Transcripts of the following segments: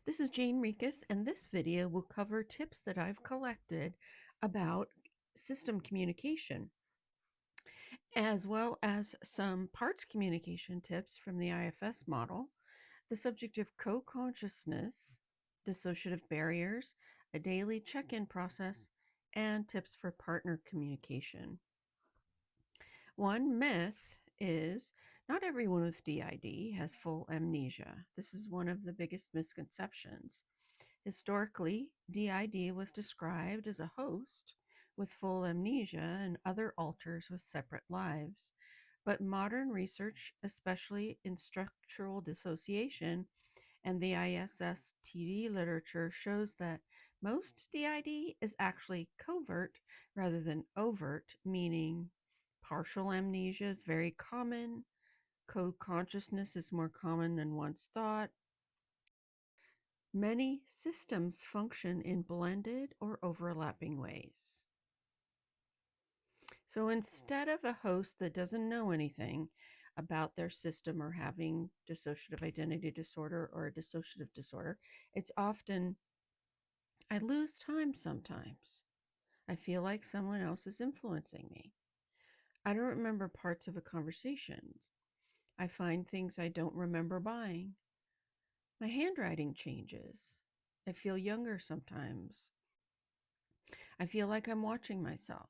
This is Jane Rekas, and this video will cover tips that I've collected about system communication, as well as some parts communication tips from the IFS model, the subject of co-consciousness, dissociative barriers, a daily check-in process, and tips for partner communication. One myth is not everyone with DID has full amnesia. This is one of the biggest misconceptions. Historically, DID was described as a host with full amnesia and other alters with separate lives. But modern research, especially in structural dissociation and the ISSTD literature, shows that most DID is actually covert rather than overt, meaning partial amnesia is very common, co-consciousness is more common than once thought. Many systems function in blended or overlapping ways. So instead of a host that doesn't know anything about their system or having dissociative identity disorder or a dissociative disorder, it's often, I lose time sometimes. I feel like someone else is influencing me. I don't remember parts of a conversation. I find things I don't remember buying. My handwriting changes. I feel younger sometimes. I feel like I'm watching myself.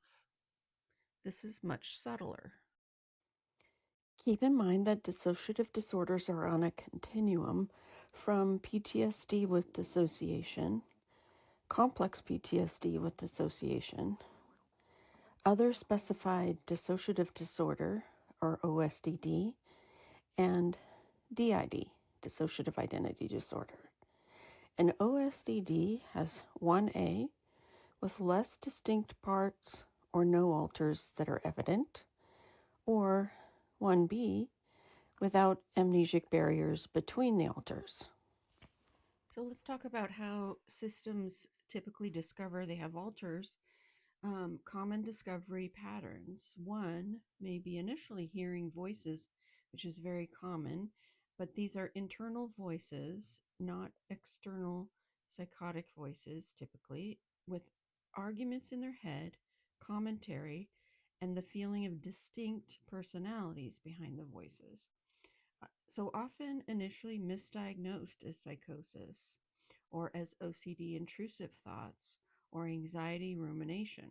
This is much subtler. Keep in mind that dissociative disorders are on a continuum from PTSD with dissociation, complex PTSD with dissociation, other specified dissociative disorder, or OSDD, and DID, dissociative identity disorder. An OSDD has 1A with less distinct parts or no alters that are evident, or 1B without amnesic barriers between the alters. So let's talk about how systems typically discover they have alters. Common discovery patterns. One may be initially hearing voices, which is very common, but these are internal voices, not external psychotic voices typically, with arguments in their head, commentary, and the feeling of distinct personalities behind the voices. So often initially misdiagnosed as psychosis or as OCD intrusive thoughts or anxiety rumination.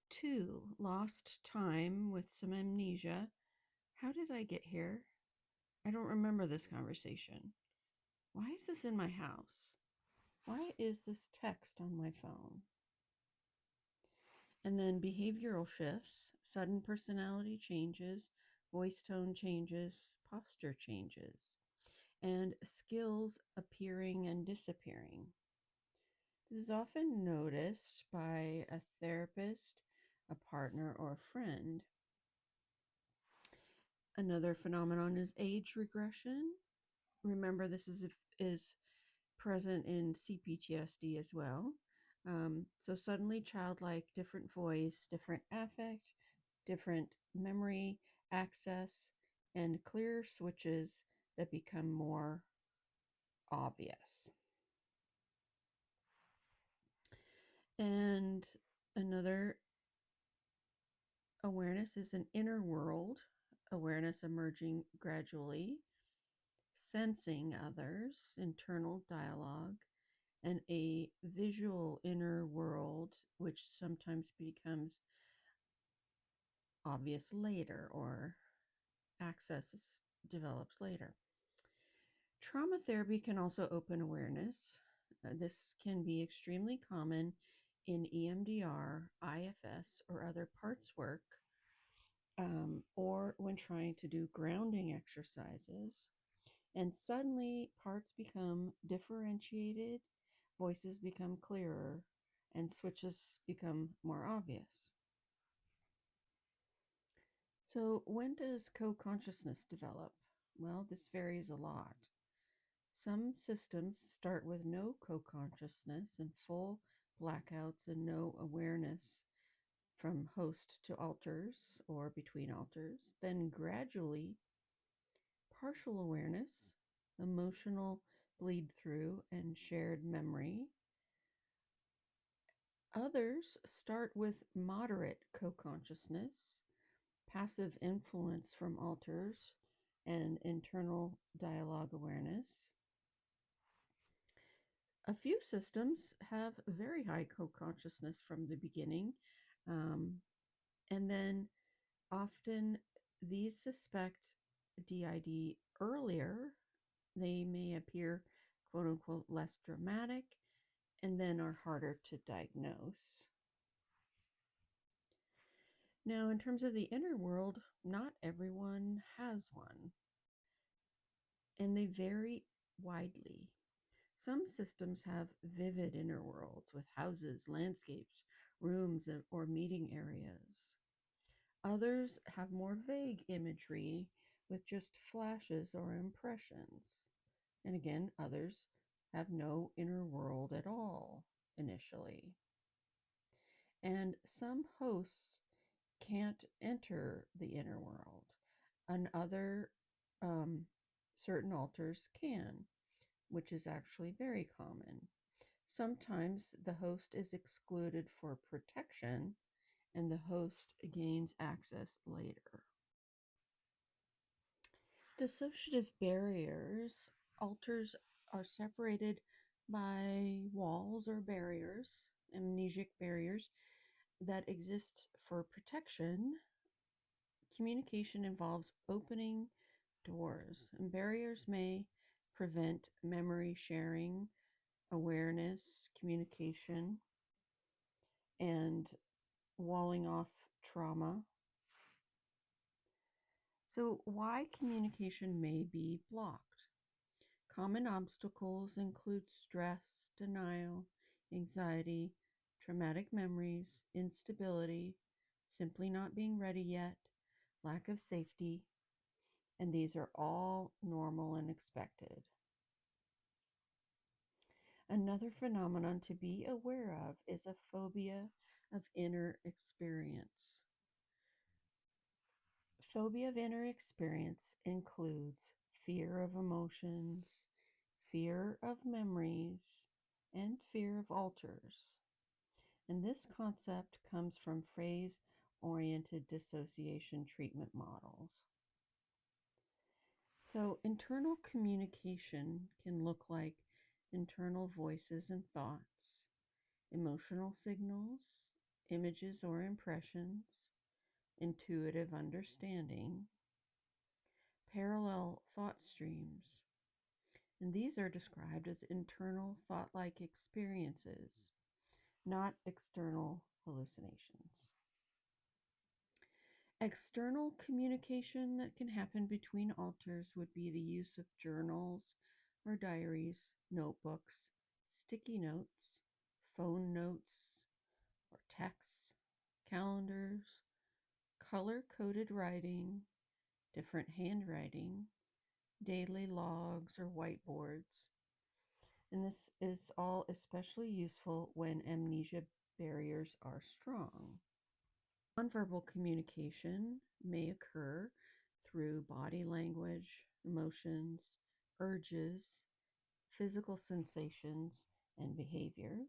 2, lost time with some amnesia. How did I get here? I don't remember this conversation. Why is this in my house? Why is this text on my phone? And then behavioral shifts, sudden personality changes, voice tone changes, posture changes, and skills appearing and disappearing. This is often noticed by a therapist, a partner, or a friend. Another phenomenon is age regression. Remember, this is present in CPTSD as well. So suddenly childlike, different voice, different affect, different memory access, and clear switches that become more obvious. And another awareness is an inner world awareness emerging gradually, sensing others, internal dialogue, and a visual inner world, which sometimes becomes obvious later or access is developed later. Trauma therapy can also open awareness. This can be extremely common in EMDR, IFS, or other parts work, or when trying to do grounding exercises. And suddenly parts become differentiated, voices become clearer, and switches become more obvious. So when does co-consciousness develop? Well, this varies a lot. Some systems start with no co-consciousness and full blackouts and no awareness from host to alters or between alters. Then gradually partial awareness, emotional bleed through, and shared memory. Others start with moderate co-consciousness, passive influence from alters, and internal dialogue awareness. A few systems have very high co-consciousness from the beginning, um, and then often these suspect DID earlier. They may appear, quote unquote, less dramatic and then are harder to diagnose. Now, in terms of the inner world, not everyone has one, and they vary widely. Some systems have vivid inner worlds with houses, landscapes, rooms, or meeting areas. Others have more vague imagery with just flashes or impressions. And again, others have no inner world at all initially. And some hosts can't enter the inner world, and other certain alters can, which is actually very common. Sometimes the host is excluded for protection, and the host gains access later. Dissociative barriers, alters are separated by walls or barriers, amnesic barriers that exist for protection. Communication involves opening doors, and barriers may prevent memory sharing, awareness, communication, and walling off trauma. So, why communication may be blocked? Common obstacles include stress, denial, anxiety, traumatic memories, instability, simply not being ready yet, lack of safety, and these are all normal and expected. Another phenomenon to be aware of is a phobia of inner experience. Phobia of inner experience includes fear of emotions, fear of memories, and fear of alters. And this concept comes from phrase-oriented dissociation treatment models. So internal communication can look like internal voices and thoughts, emotional signals, images or impressions, intuitive understanding, parallel thought streams. And these are described as internal thought-like experiences, not external hallucinations. External communication that can happen between alters would be the use of journals or diaries, notebooks, sticky notes, phone notes or texts, calendars, color-coded writing, different handwriting, daily logs or whiteboards. And this is all especially useful when amnesia barriers are strong. Nonverbal communication may occur through body language, emotions, urges, physical sensations, and behaviors.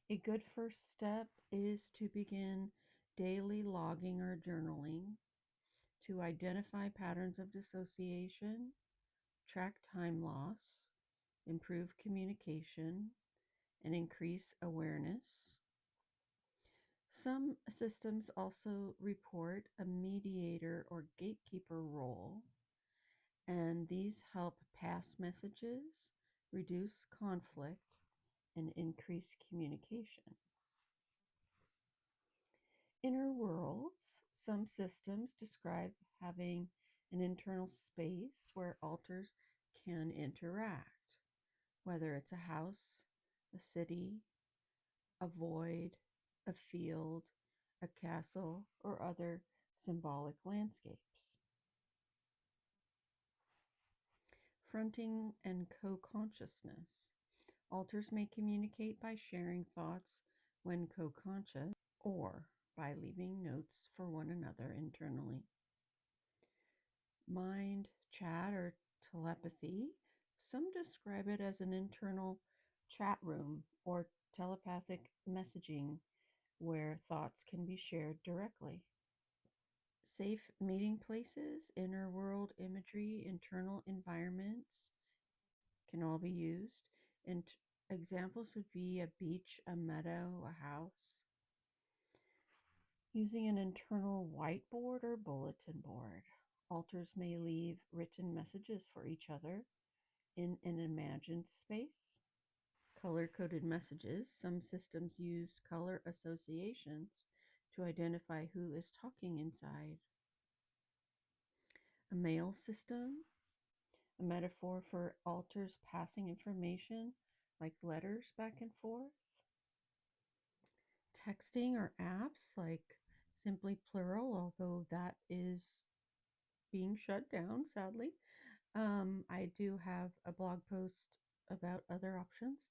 A good first step is to begin daily logging or journaling to identify patterns of dissociation, track time loss, improve communication, and increase awareness. Some systems also report a mediator or gatekeeper role, and these help pass messages, reduce conflict, and increase communication. Inner worlds, some systems describe having an internal space where alters can interact, whether it's a house, a city, a void, a field, a castle, or other symbolic landscapes. Fronting and co-consciousness. Alters may communicate by sharing thoughts when co-conscious or by leaving notes for one another internally. Mind chat or telepathy. Some describe it as an internal chat room or telepathic messaging where thoughts can be shared directly. Safe meeting places, inner world imagery, internal environments can all be used. And examples would be a beach, a meadow, a house. Using an internal whiteboard or bulletin board. Alters may leave written messages for each other in an imagined space. Color coded messages. Some systems use color associations to identify who is talking inside. A mail system, a metaphor for alters passing information like letters back and forth. Texting or apps like simply plural, although that is being shut down, sadly. I do have a blog post about other options.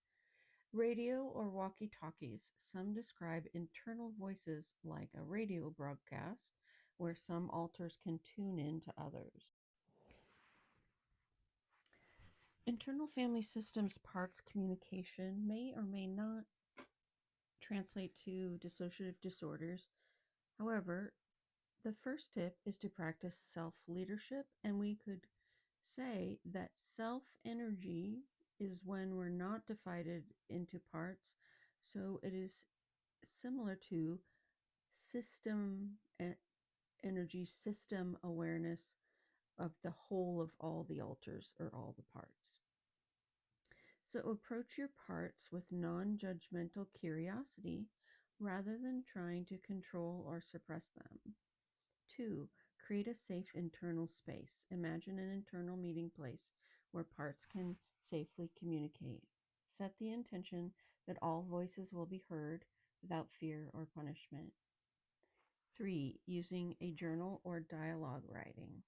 Radio or walkie talkies. Some describe internal voices like a radio broadcast where some alters can tune in to others. Internal family systems parts communication may or may not translate to dissociative disorders. However, the first tip is to practice self leadership, and we could say that self energy is when we're not divided into parts. So it is similar to system energy, system awareness of the whole of all the alters or all the parts. So approach your parts with non judgmental curiosity rather than trying to control or suppress them. 2. Create a safe internal space. Imagine an internal meeting place where parts can safely communicate. Set the intention that all voices will be heard without fear or punishment. 3. Using a journal or dialogue writing.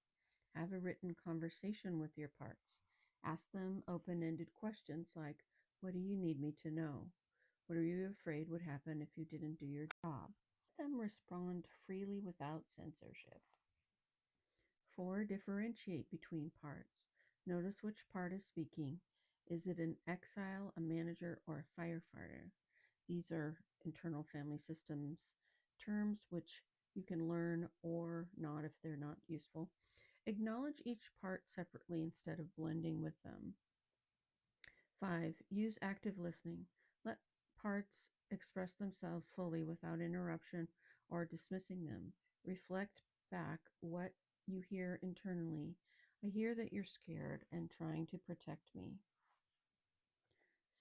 Have a written conversation with your parts. Ask them open ended questions like, what do you need me to know? What are you afraid would happen if you didn't do your job? Let them respond freely without censorship. 4. Differentiate between parts. Notice which part is speaking. Is it an exile, a manager, or a firefighter? These are internal family systems terms which you can learn or not if they're not useful. Acknowledge each part separately instead of blending with them. 5. Use active listening. Let parts express themselves fully without interruption or dismissing them. Reflect back what you hear internally. I hear that you're scared and trying to protect me.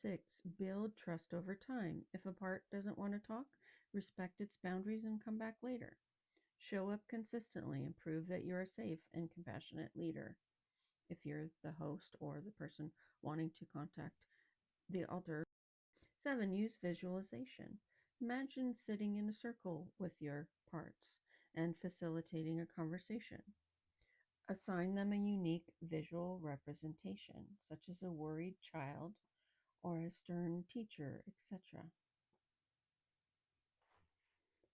6. Build trust over time. If a part doesn't want to talk, respect its boundaries and come back later. Show up consistently and prove that you're a safe and compassionate leader if you're the host or the person wanting to contact the alter. 7. Use visualization. Imagine sitting in a circle with your parts and facilitating a conversation. Assign them a unique visual representation, such as a worried child or a stern teacher, etc.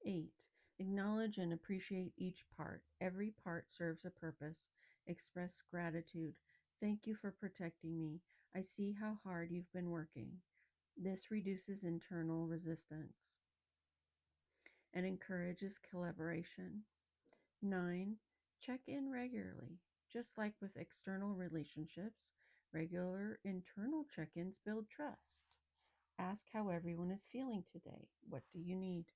8. Acknowledge and appreciate each part. Every part serves a purpose. Express gratitude. Thank you for protecting me. I see how hard you've been working. This reduces internal resistance and encourages collaboration. 9. Check in regularly. Just like with external relationships, regular internal check ins build trust. Ask how everyone is feeling today. What do you need?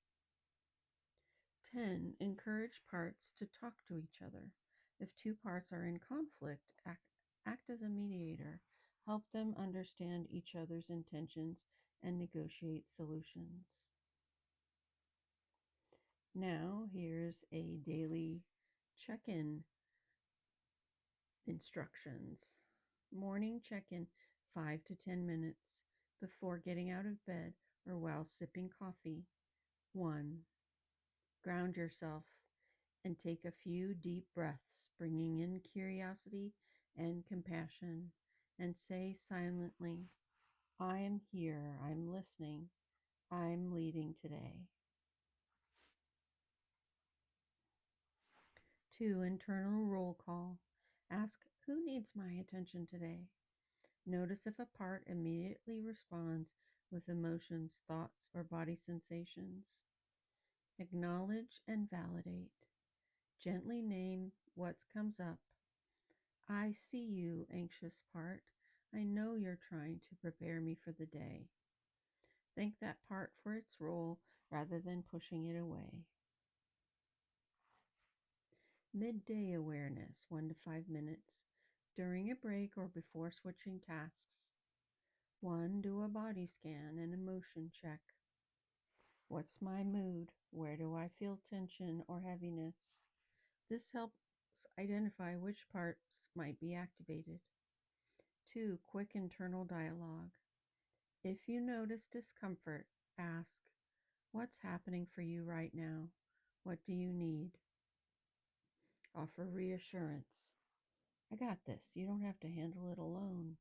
10. Encourage parts to talk to each other. If two parts are in conflict, act as a mediator. Help them understand each other's intentions and negotiate solutions. Now, here's a daily check in instructions. Morning check in 5 to 10 minutes before getting out of bed or while sipping coffee. 1. Ground yourself and take a few deep breaths, bringing in curiosity and compassion, and say silently, I am here, I'm listening, I'm leading today. 2. Internal roll call. Ask, who needs my attention today? Notice if a part immediately responds with emotions, thoughts, or body sensations. Acknowledge and validate. Gently name what comes up. I see you, anxious part. I know you're trying to prepare me for the day. Thank that part for its role rather than pushing it away. Midday awareness, 1 to 5 minutes. During a break or before switching tasks. 1. Do a body scan and emotion check. What's my mood? Where do I feel tension or heaviness? This helps identify which parts might be activated. 2. Quick internal dialogue. If you notice discomfort, ask, what's happening for you right now? What do you need? Offer reassurance. I got this. You don't have to handle it alone.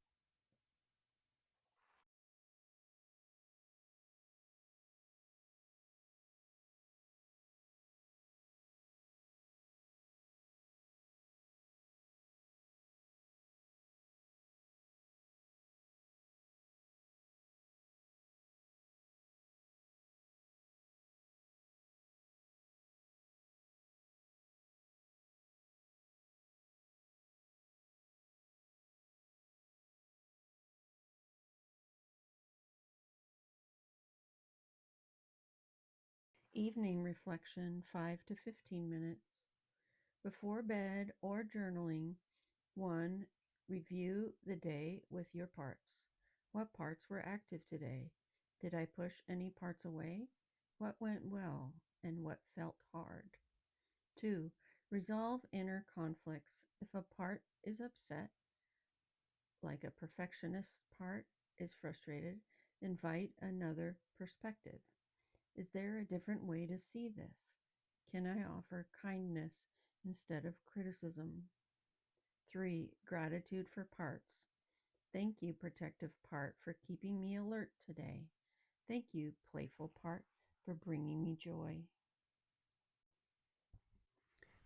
Evening reflection, 5 to 15 minutes. Before bed or journaling, 1. Review the day with your parts. What parts were active today? Did I push any parts away? What went well and what felt hard? 2. Resolve inner conflicts. If a part is upset, like a perfectionist part is frustrated, invite another perspective. Is there a different way to see this? Can I offer kindness instead of criticism? 3. Gratitude for parts. Thank you, protective part, for keeping me alert today. Thank you, playful part, for bringing me joy.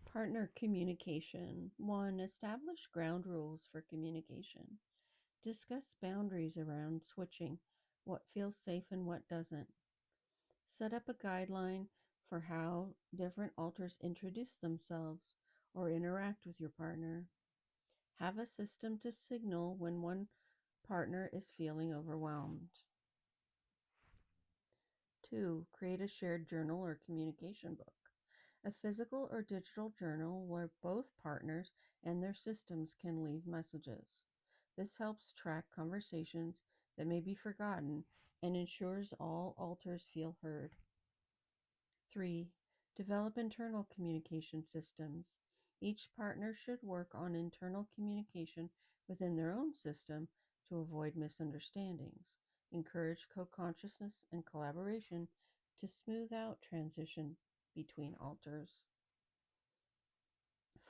Partner communication. 1. Establish ground rules for communication. Discuss boundaries around switching, what feels safe and what doesn't. Set up a guideline for how different alters introduce themselves or interact with your partner. Have a system to signal when one partner is feeling overwhelmed. 2. Create a shared journal or communication book. A physical or digital journal where both partners and their systems can leave messages. This helps track conversations that may be forgotten and ensures all alters feel heard. 3. Develop internal communication systems. Each partner should work on internal communication within their own system to avoid misunderstandings. Encourage co-consciousness and collaboration to smooth out transition between alters.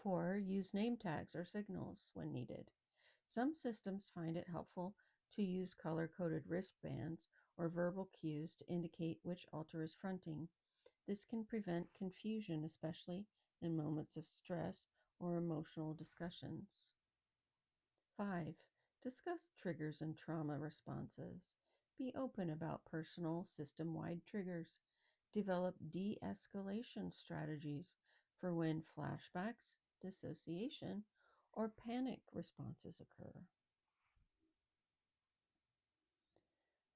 4. Use name tags or signals when needed. Some systems find it helpful to use color-coded wristbands or verbal cues to indicate which alter is fronting. This can prevent confusion, especially in moments of stress or emotional discussions. 5. Discuss triggers and trauma responses. Be open about personal system-wide triggers. Develop de-escalation strategies for when flashbacks, dissociation, or panic responses occur.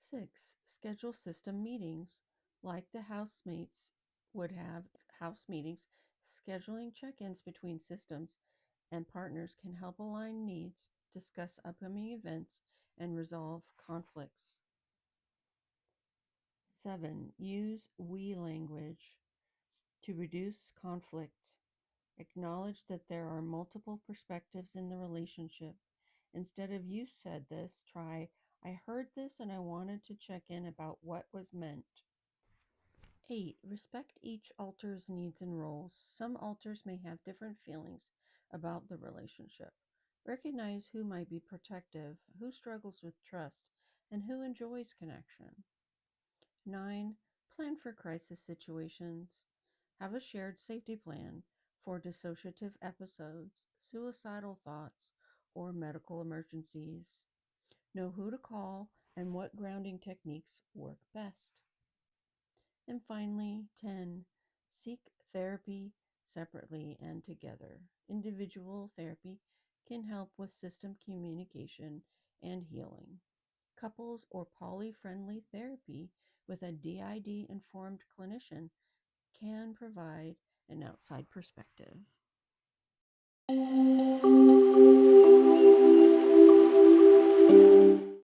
6. Schedule system meetings. Like the housemates would have house meetings, scheduling check-ins between systems and partners can help align needs, discuss upcoming events, and resolve conflicts. 7. Use we language to reduce conflict. Acknowledge that there are multiple perspectives in the relationship. Instead of you said this, try I heard this and I wanted to check in about what was meant. 8. Respect each alter's needs and roles. Some alters may have different feelings about the relationship. Recognize who might be protective, who struggles with trust, and who enjoys connection. 9. Plan for crisis situations. Have a shared safety plan for dissociative episodes, suicidal thoughts, or medical emergencies. Know who to call and what grounding techniques work best. And finally, 10, seek therapy separately and together. Individual therapy can help with system communication and healing. Couples or poly-friendly therapy with a DID-informed clinician can provide an outside perspective.